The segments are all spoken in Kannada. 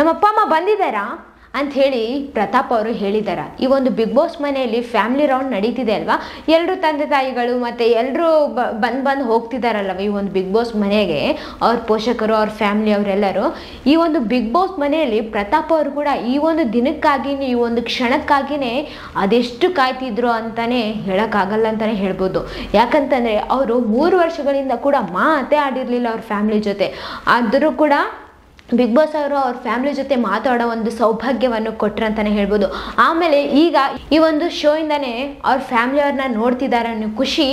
ನಮ್ಮ ಅಪ್ಪ ಅಮ್ಮ ಬಂದಿದ್ದಾರಾ ಅಂತ ಹೇಳಿ ಪ್ರತಾಪ್ ಅವರು ಹೇಳಿದ್ದಾರೆ. ಈ ಒಂದು ಬಿಗ್ ಬಾಸ್ ಮನೆಯಲ್ಲಿ ಫ್ಯಾಮಿಲಿ ರೌಂಡ್ ನಡೀತಿದೆ ಅಲ್ವಾ, ಎಲ್ಲರೂ ತಂದೆ ತಾಯಿಗಳು ಮತ್ತು ಎಲ್ಲರೂ ಬಂದು ಹೋಗ್ತಿದ್ದಾರಲ್ವ ಈ ಒಂದು ಬಿಗ್ ಬಾಸ್ ಮನೆಗೆ, ಅವ್ರ ಪೋಷಕರು, ಅವ್ರ ಫ್ಯಾಮಿಲಿ ಅವರೆಲ್ಲರೂ. ಈ ಒಂದು ಬಿಗ್ ಬಾಸ್ ಮನೆಯಲ್ಲಿ ಪ್ರತಾಪ್ ಅವರು ಕೂಡ ಈ ಒಂದು ದಿನಕ್ಕಾಗಿಯೇ, ಈ ಒಂದು ಕ್ಷಣಕ್ಕಾಗಿಯೇ ಅದೆಷ್ಟು ಕಾಯ್ತಿದ್ರು ಅಂತಲೇ ಹೇಳೋಕ್ಕಾಗಲ್ಲ ಅಂತಲೇ ಹೇಳ್ಬೋದು. ಯಾಕಂತಂದರೆ ಅವರು 3 ವರ್ಷಗಳಿಂದ ಕೂಡ ಮಾತೇ ಆಡಿರಲಿಲ್ಲ ಅವ್ರ ಫ್ಯಾಮಿಲಿ ಜೊತೆ. ಆದರೂ ಕೂಡ ಬಿಗ್ ಬಾಸ್ ಅವರು ಅವ್ರ ಫ್ಯಾಮಿಲಿ ಜೊತೆ ಮಾತಾಡೋ ಒಂದು ಸೌಭಾಗ್ಯವನ್ನು ಕೊಟ್ಟರು ಅಂತಲೇ ಹೇಳ್ಬೋದು. ಆಮೇಲೆ ಈಗ ಈ ಒಂದು ಶೋ ಇಂದನೇ ಅವ್ರ ಫ್ಯಾಮಿಲಿಯವ್ರನ್ನ ನೋಡ್ತಿದ್ದಾರೆ ಅನ್ನೋ ಖುಷಿ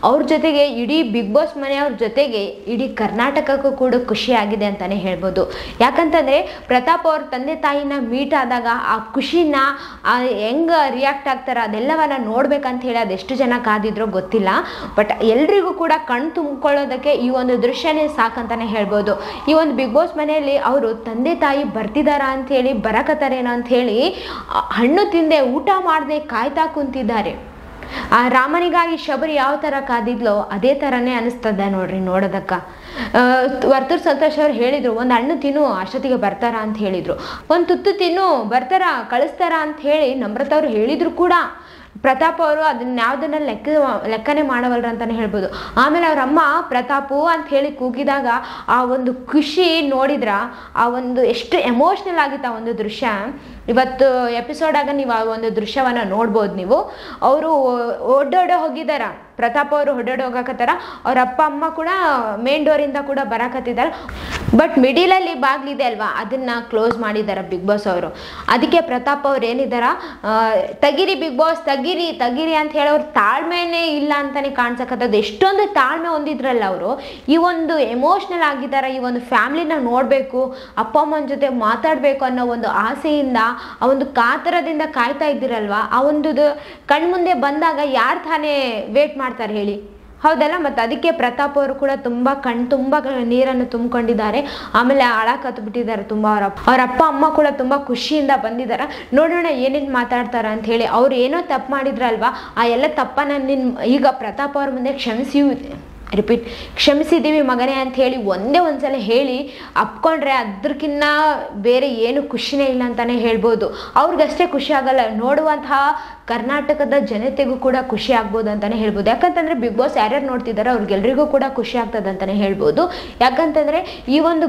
ಅವ್ರ ಜೊತೆಗೆ, ಇಡೀ ಬಿಗ್ ಬಾಸ್ ಮನೆಯವ್ರ ಜೊತೆಗೆ ಇಡೀ ಕರ್ನಾಟಕಕ್ಕೂ ಕೂಡ ಖುಷಿಯಾಗಿದೆ ಅಂತಲೇ ಹೇಳ್ಬೋದು. ಯಾಕಂತಂದರೆ ಪ್ರತಾಪ್ ಅವ್ರ ತಂದೆ ತಾಯಿನ ಮೀಟ್ ಆದಾಗ ಆ ಖುಷಿನ ಹೆಂಗೆ ರಿಯಾಕ್ಟ್ ಆಗ್ತಾರೆ ಅದೆಲ್ಲವನ್ನ ನೋಡ್ಬೇಕಂತ ಹೇಳಿ ಅದೆಷ್ಟು ಜನ ಕಾದಿದ್ರೋ ಗೊತ್ತಿಲ್ಲ. ಬಟ್ ಎಲ್ರಿಗೂ ಕೂಡ ಕಣ್ ತುಂಬಿಕೊಳ್ಳೋದಕ್ಕೆ ಈ ಒಂದು ದೃಶ್ಯನೇ ಸಾಕಂತಾನೆ ಹೇಳ್ಬೋದು. ಈ ಒಂದು ಬಿಗ್ ಬಾಸ್ ಮನೆಯಲ್ಲಿ ಅವರು ತಂದೆ ತಾಯಿ ಬರ್ತಿದ್ದಾರಾ ಅಂಥೇಳಿ, ಬರಕತ್ತಾರೇನೋ ಅಂಥೇಳಿ ಹಣ್ಣು ತಿಂದೆ ಊಟ ಮಾಡದೆ ಕಾಯ್ತಾ ಕುಂತಿದ್ದಾರೆ. ಆ ರಾಮನಿಗಾಗಿ ಶಬರಿ ಯಾವ ಥರ ಕಾದಿದ್ಲೋ ಅದೇ ಥರನೇ ಅನಿಸ್ತದೆ ನೋಡ್ರಿ ನೋಡೋದಕ್ಕ. ವರ್ತೂರ್ ಸಂತೋಷ್ ಅವ್ರು ಹೇಳಿದರು, ಒಂದು ಹಣ್ಣು ತಿನ್ನು ಅಷ್ಟೊತ್ತಿಗೆ ಬರ್ತಾರ ಅಂತ ಹೇಳಿದರು, ಒಂದು ತುತ್ತು ತಿನ್ನು ಬರ್ತಾರ ಕಳಿಸ್ತಾರ ಅಂತ ಹೇಳಿ ನಮ್ರತಾ ಅವ್ರು ಹೇಳಿದ್ರು ಕೂಡ ಪ್ರತಾಪ್ ಅವರು ಅದನ್ನ ಯಾವುದನ್ನ ಲೆಕ್ಕನೇ ಮಾಡವಲ್ರ ಅಂತಲೇ ಹೇಳ್ಬೋದು. ಆಮೇಲೆ ಅವ್ರ ಅಮ್ಮ ಪ್ರತಾಪು ಅಂತ ಹೇಳಿ ಕೂಗಿದಾಗ ಆ ಒಂದು ಖುಷಿ ನೋಡಿದ್ರ, ಆ ಒಂದು ಎಷ್ಟು ಎಮೋಷ್ನಲ್ ಆಗಿತ್ತು ಆ ಒಂದು ದೃಶ್ಯ. ಇವತ್ತು ಎಪಿಸೋಡಾಗ ನೀವು ಆ ಒಂದು ದೃಶ್ಯವನ್ನು ನೋಡ್ಬೋದು ನೀವು. ಅವರು ಒಡ್ಡೋಡೆ ಹೋಗಿದ್ದಾರ, ಪ್ರತಾಪ್ ಅವರು ಹೊಡ್ಡೋಡೆ ಹೋಗಕತ್ತಾರ, ಅವ್ರ ಅಪ್ಪ ಅಮ್ಮ ಕೂಡ ಮೇನ್ ಡೋರಿಂದ ಕೂಡ ಬರಾಕತ್ತಿದ್ದಾರೆ. ಬಟ್ ಮಿಡಿಲಲ್ಲಿ ಬಾಗಿಲಿದೆ ಅಲ್ವಾ, ಅದನ್ನ ಕ್ಲೋಸ್ ಮಾಡಿದ್ದಾರೆ ಬಿಗ್ ಬಾಸ್ ಅವರು. ಅದಕ್ಕೆ ಪ್ರತಾಪ್ ಅವ್ರು ಏನಿದಾರ, ತೆಗಿರಿ ಬಿಗ್ ಬಾಸ್ ತೆಗಿರಿ ತೆಗಿರಿ ಅಂತ ಹೇಳಿ ಅವ್ರ ತಾಳ್ಮೆನೇ ಇಲ್ಲ ಅಂತಾನೆ ಕಾಣಿಸಕತ್ತದ. ಎಷ್ಟೊಂದು ತಾಳ್ಮೆ ಹೊಂದಿದ್ರಲ್ಲ ಅವರು, ಈ ಒಂದು ಎಮೋಷ್ನಲ್ ಆಗಿದ್ದಾರೆ. ಈ ಒಂದು ಫ್ಯಾಮಿಲಿನ ನೋಡಬೇಕು, ಅಪ್ಪ ಅಮ್ಮನ ಜೊತೆ ಮಾತಾಡಬೇಕು ಅನ್ನೋ ಒಂದು ಆಸೆಯಿಂದ, ಆ ಒಂದು ಕಾತರದಿಂದ ಕಾಯ್ತಾ ಇದ್ದೀರಲ್ವಾ, ಆ ಒಂದು ಕಣ್ಮುಂದೆ ಬಂದಾಗ ಯಾರು ತಾನೇ ವೇಟ್ ಮಾಡ್ತಾರೆ ಹೇಳಿ, ಹೌದಲ್ಲ? ಮತ್ತು ಅದಕ್ಕೆ ಪ್ರತಾಪ್ ಅವರು ಕೂಡ ತುಂಬ ತುಂಬ ನೀರನ್ನು ತುಂಬಿಕೊಂಡಿದ್ದಾರೆ. ಆಮೇಲೆ ಅಳಕತ್ಬಿಟ್ಟಿದ್ದಾರೆ ತುಂಬ. ಅವ್ರ ಅಪ್ಪ ಅಮ್ಮ ಕೂಡ ತುಂಬ ಖುಷಿಯಿಂದ ಬಂದಿದ್ದಾರೆ. ನೋಡೋಣ ಏನೇನು ಮಾತಾಡ್ತಾರೆ ಅಂತ ಹೇಳಿ. ಅವ್ರು ಏನೋ ತಪ್ಪು ಮಾಡಿದ್ರಲ್ವಾ, ಆ ಎಲ್ಲ ತಪ್ಪನ್ನು ಈಗ ಪ್ರತಾಪ್ ಅವ್ರ ಮುಂದೆ ಕ್ಷಮಿಸಿದ್ದೀವಿ ಮಗನೇ ಅಂತ ಹೇಳಿ ಒಂದ್ಸಲ ಹೇಳಿ ಅಪ್ಕೊಂಡ್ರೆ ಅದಕ್ಕಿನ್ನ ಬೇರೆ ಏನು ಖುಷಿನೇ ಇಲ್ಲ ಅಂತಾನೆ ಹೇಳ್ಬೋದು. ಅವ್ರಿಗಷ್ಟೇ ಖುಷಿ ಆಗಲ್ಲ, ನೋಡುವಂತಹ ಕರ್ನಾಟಕದ ಜನತೆಗೂ ಕೂಡ ಖುಷಿ ಆಗ್ಬೋದು ಅಂತಾನೆ ಹೇಳ್ಬೋದು. ಯಾಕಂತಂದ್ರೆ ಬಿಗ್ ಬಾಸ್ ಯಾರ್ಯಾರು ನೋಡ್ತಿದ್ದಾರೆ ಅವ್ರಿಗೆಲ್ರಿಗೂ ಕೂಡ ಖುಷಿ ಆಗ್ತದೆ ಅಂತಾನೆ ಹೇಳ್ಬೋದು. ಯಾಕಂತಂದ್ರೆ ಈ ಒಂದು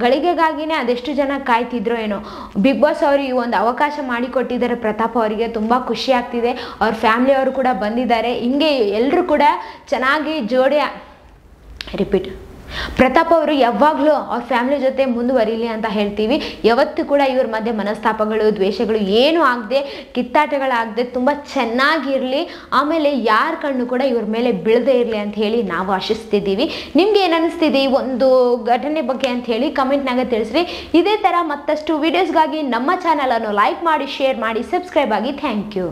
ಗಳಿಗೆಗಾಗಿನೇ ಅದೆಷ್ಟು ಜನ ಕಾಯ್ತಿದ್ರು ಏನೋ. ಬಿಗ್ ಬಾಸ್ ಅವರು ಈ ಒಂದು ಅವಕಾಶ ಮಾಡಿಕೊಟ್ಟಿದ್ದಾರೆ ಪ್ರತಾಪ್ ಅವರಿಗೆ, ತುಂಬ ಖುಷಿ ಆಗ್ತಿದೆ. ಅವ್ರ ಫ್ಯಾಮಿಲಿ ಅವರು ಕೂಡ ಬಂದಿದ್ದಾರೆ. ಹಿಂಗೆ ಎಲ್ಲರೂ ಕೂಡ ಚೆನ್ನಾಗಿ ಪ್ರತಾಪ್ ಅವರು ಯಾವಾಗಲೂ ಅವ್ರ ಫ್ಯಾಮಿಲಿ ಜೊತೆ ಮುಂದುವರಿಲಿ ಅಂತ ಹೇಳ್ತೀವಿ. ಯಾವತ್ತೂ ಕೂಡ ಇವ್ರ ಮಧ್ಯೆ ಮನಸ್ತಾಪಗಳು, ದ್ವೇಷಗಳು ಏನೂ ಆಗದೆ, ಕಿತ್ತಾಟಗಳಾಗದೆ ತುಂಬ ಚೆನ್ನಾಗಿರಲಿ. ಆಮೇಲೆ ಯಾರ ಕಣ್ಣು ಕೂಡ ಇವ್ರ ಮೇಲೆ ಬೀಳದೇ ಇರಲಿ ಅಂತ ಹೇಳಿ ನಾವು ಆಶಿಸ್ತಿದ್ದೀವಿ. ನಿಮ್ಗೆ ಏನು ಅನಿಸ್ತಿದೆ ಈ ಒಂದು ಘಟನೆ ಬಗ್ಗೆ ಅಂತ ಹೇಳಿ ಕಮೆಂಟ್ನಾಗ ತಿಳಿಸ್ರಿ. ಇದೇ ಥರ ಮತ್ತಷ್ಟು ವಿಡಿಯೋಸ್ಗಾಗಿ ನಮ್ಮ ಚಾನಲನ್ನು ಲೈಕ್ ಮಾಡಿ, ಶೇರ್ ಮಾಡಿ, ಸಬ್ಸ್ಕ್ರೈಬ್ ಆಗಿ. Thank you.